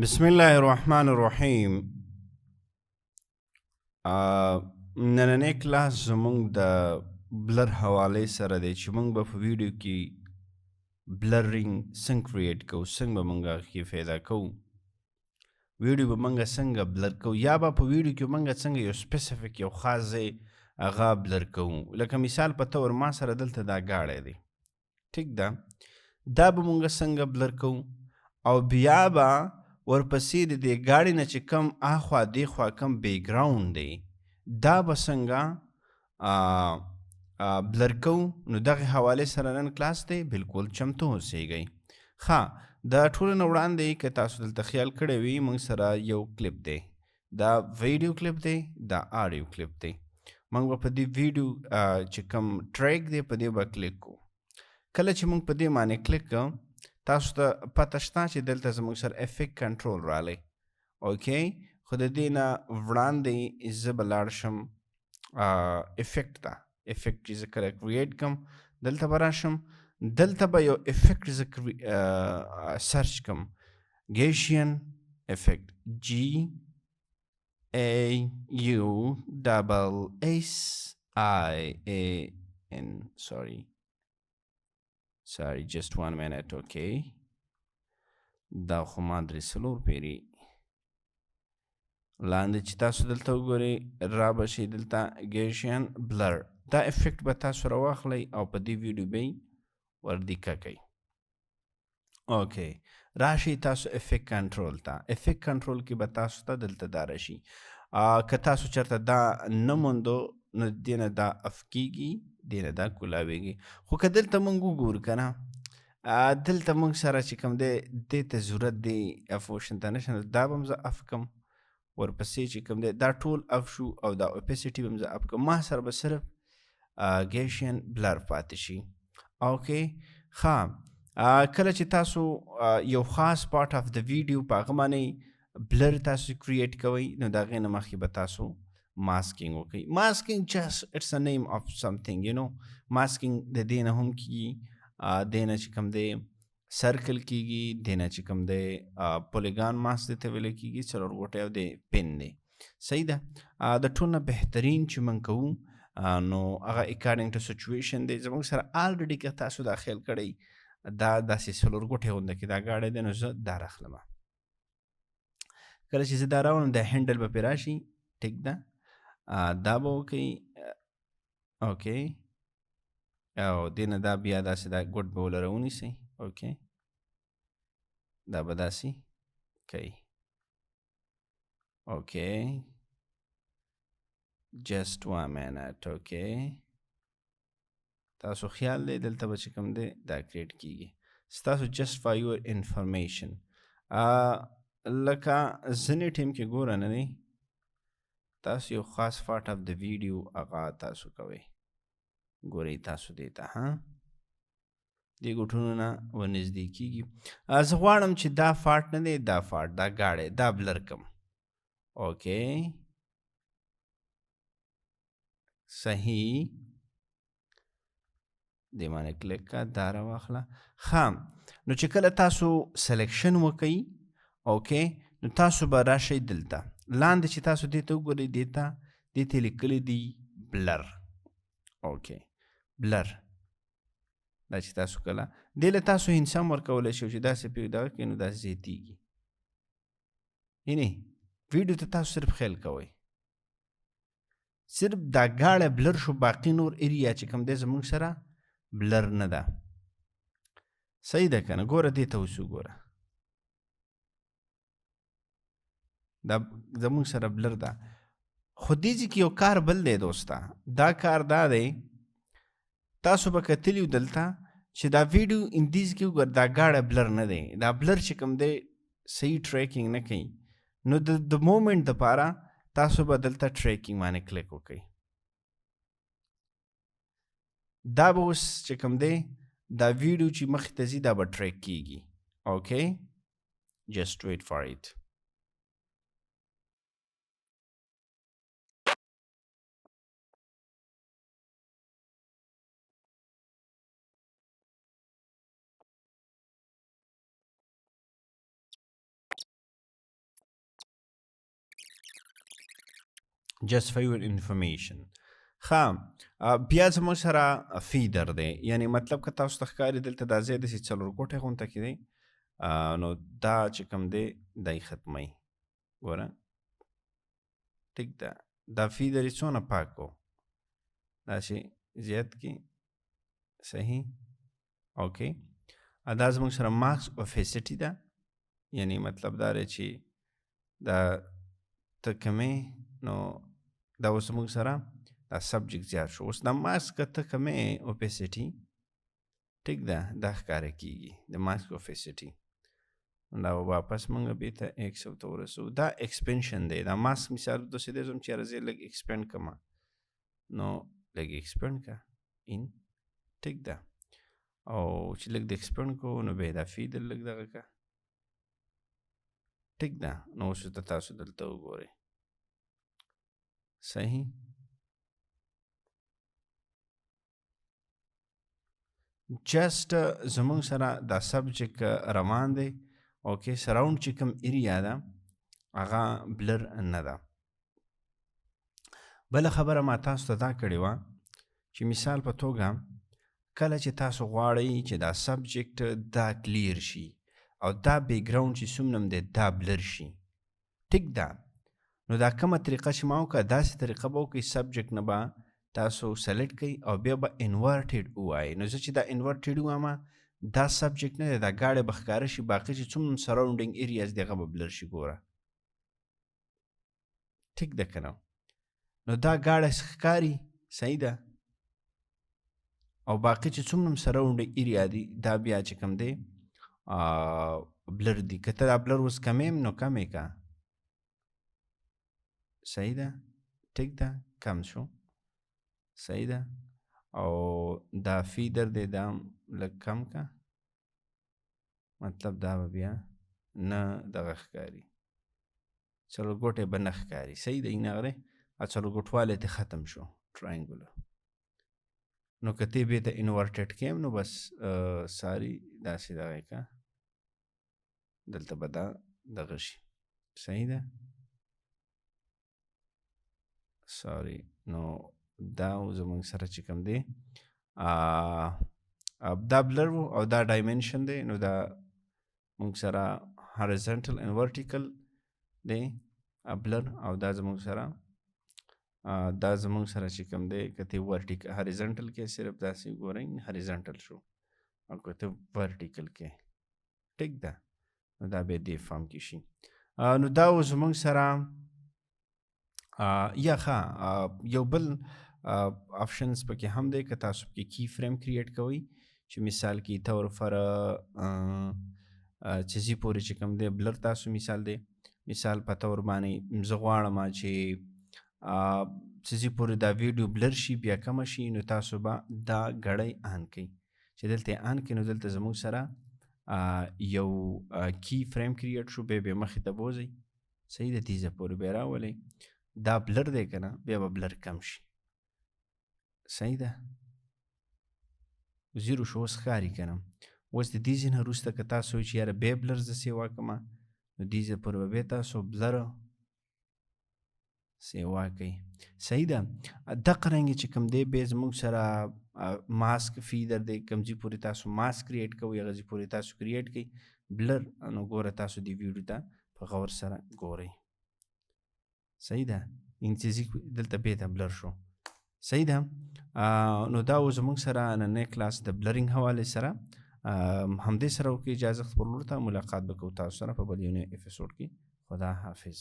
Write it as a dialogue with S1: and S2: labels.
S1: بسم الله الرحمن الرحیم. نننی کلاس زمونږ د بلر حواله سره دی چې مونږ به په ویډیو کې بلرینګ څنګه کریټ کوو، څنګه به مونږ هغه کې پیدا کوو، ویډیو به مونږ څنګه بلر کوو، یا به په ویډیو کې مونږ څنګه یو سپیسیفیک یو خاص ځای هغه بلر کوو. لکه مثال په تور ما سره دلته دا گاډی دی، ټیک ده، دا به مونږ څنګه بلر کوو، او بیا به ورپسې د دې ګاډي نه چې کم اخوا دیخوا کم بیک ګراوند دی دا به څنګه بلر کوو. نو دغه حوالې سره نن کلاس دی، بالکل چمتو اوسئ. ښه، د ټولو نه وړاندې که تاسو دلته خیال کړی وي موږ سره یو کلیپ دی، دا ویډیو کلیپ دی، دا آډیو کلیپ دی. موږ به په دې ویډیو چې کم ټریک دی په دې به کلیک کوو. کله چې موږ په دې باندې کلیک کوو تاسو ته پته شته چې دلته زموږ سره افیکټ کنټرول رالی، اوکې، خو د دې نه وړاندې زه به لاړ شم افیکټ ته. افیکټ چې زه کله کریټ کم دلته به راشم، دلته به یو افیکټ زه سرچ کم، ګیشین افیکټ، جی ای یو ډبل ایس آی ای ان، sorry just 1 minute. okay، دا خو ما درې څلور پیري لاندې چې تاسو دلته وګورئ را به شي دلته ګیشین بلر، دا افیکټ به تاسو راواخلئ او په دې ویډیو به یې وردیکه کوئ. اوکې، راشئ تاسو افیکټ کنټرول ته. افیکټ کنټرول کې به تاسو ته دلته دا راشي. که تاسو چېرته دا نه موندو نو دې نه دا اف کېږي، دې نه دا کولاویږي. خو که دلته موږ وګورو که نه، دلته موږ سره چې کوم دی دې ته ضرورت دی اف اوشن ته نشم، دا به هم زه اف کم، ورپسې چې کوم دی دا ټول اف شو او دا اوپیسټي به هم زه اف کم. ما سره به صرف ګیشین بلر پاتې شي. اوکې، ښه، کله چې تاسو یو خاص پارټ اف د ویډیو په هغه باندې بلر تاسو کریټ کوئ نو د هغې نه مخکې به تاسو ماسکینګ وکړئ. ماسکینګ جست اټس ا نیم اف سمثینګ، یو نو، ماسکینګ د دې نه هم کېږي، دې نه چې کوم دی سرکل کېږي، دې نه چې کوم دی پولیګان ماسک دې ته ویلی کېږي، څلور ګوټی او د پن دی. صحیح ده، د ټول نه بهترین چې موږ کوو نو هغه اکارډنګ ټو سچویشن دی. زموږ سره آلریډي که تاسو دا خیال کړئ دا داسې څلور ګوټی غونده کې دا گاډی دی نو زه دا راخلمه. کله چې زه دا راوړم دا هینډل به پرې راشي، ټیک ده، دا به وکئ، اوکې، او دې نه دا بیا داسې دا ګوټ به وله راونیسئ، اوکې، دا به داسې کوئ، اوکې، جسټ 1 منټ. اوکې، تاسو خیال دی دلته به چې کوم دی دا کریټ کېږي. ستاسو جسټ فار یور انفارمیشن، لکه ځینې ټیم کې ګوره نه دی تاسو یو خاص پارټ اف د ویډیو هغه تاسو کوئ، ګورئ تاسو دې ته دې ګوټونو نه ورنږدې کېږي. زه غواړم چې دا فارټ نه دی، دا فارټ، دا ګاډی، دا بلر کم. اوکې، صحیح، دې باندې کلیک کا، دا راواخله. ښه، نو چې کله تاسو سلیکشن وکئ، اوکې، نو تاسو به راشئ دلته لاندې چې تاسو دې ته وګورئ، دې ته لیکلی دی بلر. اوکې، بلر، دا چې تاسو کله دې له تاسو هینس هم ورکولی شئ چې داسې پې دغه کړئ نو داسې زیاتېږي. یعنې ویډیو ته تاسو صرف خیال کوئ، صرف دا گاډی بلر شو، باقي نور ایریا چې کوم دی زموږ سره بلر نه ده. صحیح ده که نه؟ ګوره دې ته اوس وګوره، دا زموږ سره بلر ده. خو دې ځای کې یو کار بل دی دوسته، دا کار دا دی تاسو به کتلي یو دلته چې دا ویډیو اندیز کې وګوره دا گاډی بلر نه دی، دا بلر چې کوم دی صحیح ټریکینګ نه کوي. نو د مومنټ دپاره تاسو به دلته ټریکینګ باندې کلیک وکئ. دا به اوس چې کوم دی دا ویډیو چې مخې ته ځي دا به ټریک کېږي. اوکې، جسټ ویټ فار اټ. just for your information. بیا زموږ سره فیدر دی، یعنی مطلب که تاسو ته ښکاري دلته دا ځای داسې څلور ګوټی غونته کې دی، نو دا چې کوم دی دا یې ختموي. ګوره ټیک ده، دا فیدر یې څونه پاک و، داسې زیات کې صحیح. اوکې، دا زموږ سره مارکس اوفیسټي ده، یعنی مطلب دا دی چې دا ته کمې نو دا اوس زموږ سره دا سبجیکټ زیات شو. اوس دا مارکس که ته کمې اوپیسټي ټیک ده دا ښکاره کېږي د مارکس اوفیسټي. دا واپس موږ بېرته ایکس ته ورسو. دا ایکسپینشن دی، دا ماسک مثال داسې دی زم چې یاره زه لږ ایکسپینډ کړمه نو لږ ایکسپینډ کړه ان ټیک ده، او چې لږ د ایکسپینډ کوو نو بیا دا فیدر لږ دغه کړه ټیک ده. نو اوس ته تاسو دلته وګورئ صحیح. جسټ زمونږ سره دا سبجیکټ روان دی. اوکې، سراوند چې کوم ایریا ده هغه بلر نه ده. بله خبره ما تاسو ته دا کړې وه چې مثال په توګه کله چې تاسو غواړئ چې دا سبجیکټ دا کلیر شي او دا بیکګراوند چې څومره دی دا بلر شي ټیک ده، نو دا کومه طریقه چې ما وکړه داسې طریقه به وکړئ سبجیکټ نه به تاسو سلیکټ کړئ او بیا به انورټډ ووایئ. نو زه چې دا انورټډ ووایم دا سبجیکټ نه دی، دا ګاډی به ښکاره شي، باقي چې څومره سراونډینګ ایریاز دی هغه به بلر شي. ګوره ټیک ده که نه؟ نو دا ګاډی ښکاري صحیح ده، او باقي چې څومره سراونډینګ ایریا دی دا بیا چې کوم دی بلر دی. که ته دا بلر اوس کمیم نو کمې که صحیح ده ټیک ده، کم شو صحیح ده. او دا فیدر دی دا لږ کم که، مطلب دا به بیا نه دغه ښکاري، څلور ګوټی به نه ښکاري صحیح ده. این هغه دی څلور ګوټوالی ته ختم شو ټراینګولر. نو که ته بېرته انورټډ کیم نو بس ساري داسې دغه که دلته به دا دغه شي صحیح ده. ساري نو دا زموږ سره چې کوم دی دا بلر و او دا ډایمنشن دی، نو دا موږ سره هاریزنټل ان ورټیکل دی بلر، او دا زموږ سره چې کوم دی که ته هاریزنټل کې صرف داسې ګورئ هاریزنټل شو، او که ته ورټیکل کې ټیک ده نو دا بیا دې فارم کې شي. نو دا و زموږ سره یا یو بل آپشنز پکې هم دی که تاسو پکې کی فریم کریټ کوئ، چې مثال کې طور فر چیزی پورې چې کوم دی بلر تاسو مثال دی مثال په طور باندې زه غواړم چې چیزی پورې دا ویډیو بلر شي بیا کمه شي، نو تاسو به دا ګړی آن کړئ. چې دلته آن کړئ نو دلته زموږ سره یو کی فریم کریټ شو، بیا مخې ته بوځئ صحیح ده، تیزه پورې بیا راولئ، دا بلر دی که نه بیا به بلر کم شي صحیح ده. زیرو شو اوس ښکاري که نه. اوس د دې ځای نه وروسته که تاسو وایئ چې یاره بیا بلر زه سیوا کړمه نو دې ځای پورې به بیا تاسو بلر سیوا کوئ صحیح ده. دقه رنګې چې کوم دی بیا زموږ سره ماسک فیدر دی، کوم ځای پورې تاسو ماسک کریټ کوئ هغه ځای پورې تاسو کریټ کوئ بلر. نو ګوره تاسو دې ویډیو ته په غور سره ګورئ صحیح ده. این چیزی دلته بیته بلر شو صحیح ده. نو دا و زموږ سره نننی کلاس د بلرینګ حوالې سره همدې سره وکړئ. اجازه خپلولو ته ملاقات به کوو تاسو سره په بل یو نوي اپیسوډ کې. خدا حافظ.